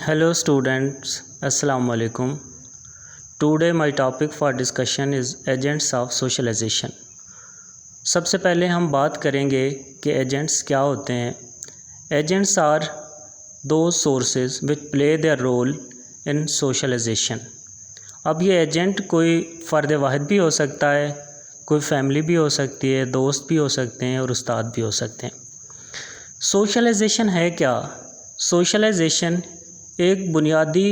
Hello students, Assalamu alaikum. Today my topic for discussion is agents of socialization. सबसे पहले हम बात करेंगे कि एजेंट्स क्या होते हैं. Agents are those sources which play their role in socialization. अब ये एजेंट कोई फ़र्द वाहिद भी हो सकता है, कोई फैमिली भी हो सकती है, दोस्त भी हो सकते हैं और उस्ताद भी हो सकते हैं. सोशलाइजेशन है क्या? सोशलाइजेशन एक बुनियादी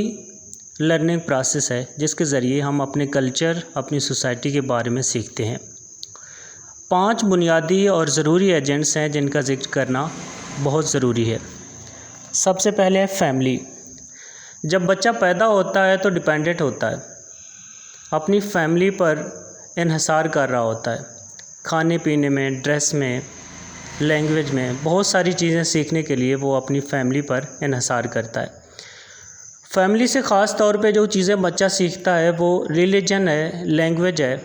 लर्निंग प्रोसेस है जिसके ज़रिए हम अपने कल्चर, अपनी सोसाइटी के बारे में सीखते हैं. 5 बुनियादी और ज़रूरी एजेंट्स हैं जिनका ज़िक्र करना बहुत ज़रूरी है. सबसे पहले है फैमिली. जब बच्चा पैदा होता है तो डिपेंडेंट होता है, अपनी फैमिली पर इन्हिसार कर रहा होता है. खाने पीने में, ड्रेस में, लैंग्वेज में, बहुत सारी चीज़ें सीखने के लिए वो अपनी फैमिली पर इन्हिसार करता है. फैमिली से ख़ास तौर पे जो चीज़ें बच्चा सीखता है वो रिलीजन है, लैंग्वेज है.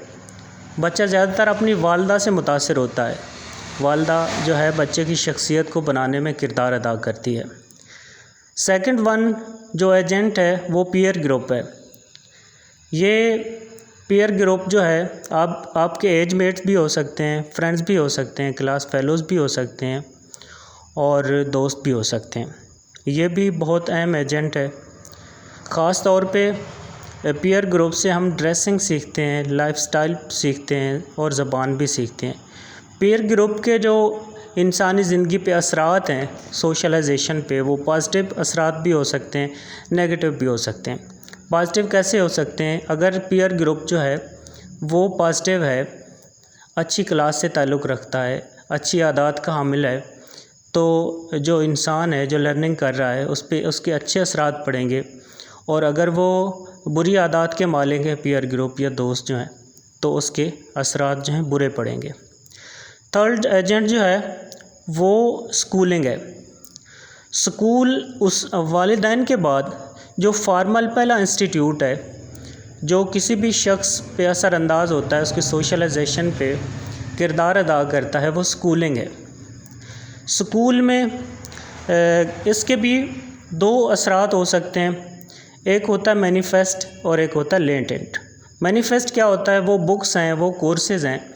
बच्चा ज़्यादातर अपनी वालदा से मुतासिर होता है. वालदा जो है बच्चे की शख्सियत को बनाने में किरदार अदा करती है. सेकंड वन जो एजेंट है वो पीयर ग्रुप है. ये पीयर ग्रुप जो है आपके एज मेट्स भी हो सकते हैं, फ्रेंड्स भी हो सकते हैं, क्लास फेलोज़ भी हो सकते हैं और दोस्त भी हो सकते हैं. ये भी बहुत अहम एजेंट है. ख़ास तौर पे पीयर ग्रुप से हम ड्रेसिंग सीखते हैं, लाइफस्टाइल सीखते हैं और ज़बान भी सीखते हैं. पीयर ग्रुप के जो इंसानी ज़िंदगी पे असरात हैं सोशलाइजेशन पे, वो पॉजिटिव असरात भी हो सकते हैं, नेगेटिव भी हो सकते हैं. पॉजिटिव कैसे हो सकते हैं? अगर पीयर ग्रुप जो है वो पॉजिटिव है, अच्छी क्लास से ताल्लुक़ रखता है, अच्छी आदत का हामिल है, तो जो इंसान है जो लर्निंग कर रहा है उस पे उसके अच्छे असरात पड़ेंगे. और अगर वो बुरी आदत के मालिक है पीयर ग्रुप या दोस्त जो हैं, तो उसके असरात जो हैं बुरे पड़ेंगे. थर्ड एजेंट जो है वो स्कूलिंग है. स्कूल उस वालिदैन के बाद जो फॉर्मल पहला इंस्टीट्यूट है जो किसी भी शख्स पे असरानंदाज होता है, उसके सोशलाइजेशन पे किरदार अदा करता है, वो स्कूलिंग है. स्कूल में इसके भी 2 असरात हो सकते हैं. एक होता है मैनिफेस्ट और एक होता है लेटेंट. मैनिफेस्ट क्या होता है? वो बुक्स हैं, वो कोर्सेज़ हैं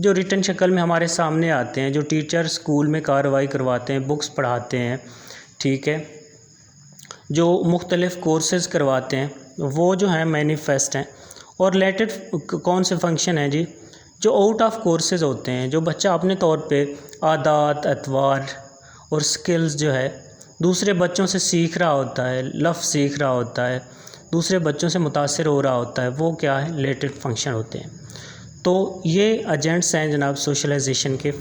जो रिटन शक्ल में हमारे सामने आते हैं, जो टीचर स्कूल में कार्रवाई करवाते हैं, बुक्स पढ़ाते हैं, ठीक है, जो मुख्तलिफ़ कोर्सेज़ करवाते हैं, वो जो हैं मैनिफेस्ट हैं. और लेटेंट कौन से फंक्शन हैं जी? जो आउट ऑफ कोर्सेज़ होते हैं, जो बच्चा अपने तौर पे आदात, अतवार और स्किल्स जो है दूसरे बच्चों से सीख रहा होता है, लफ्ज़ सीख रहा होता है, दूसरे बच्चों से मुतासिर हो रहा होता है, वो क्या है? लेटेंट फंक्शन होते हैं. तो ये एजेंट्स हैं जनाब सोशलाइजेशन के.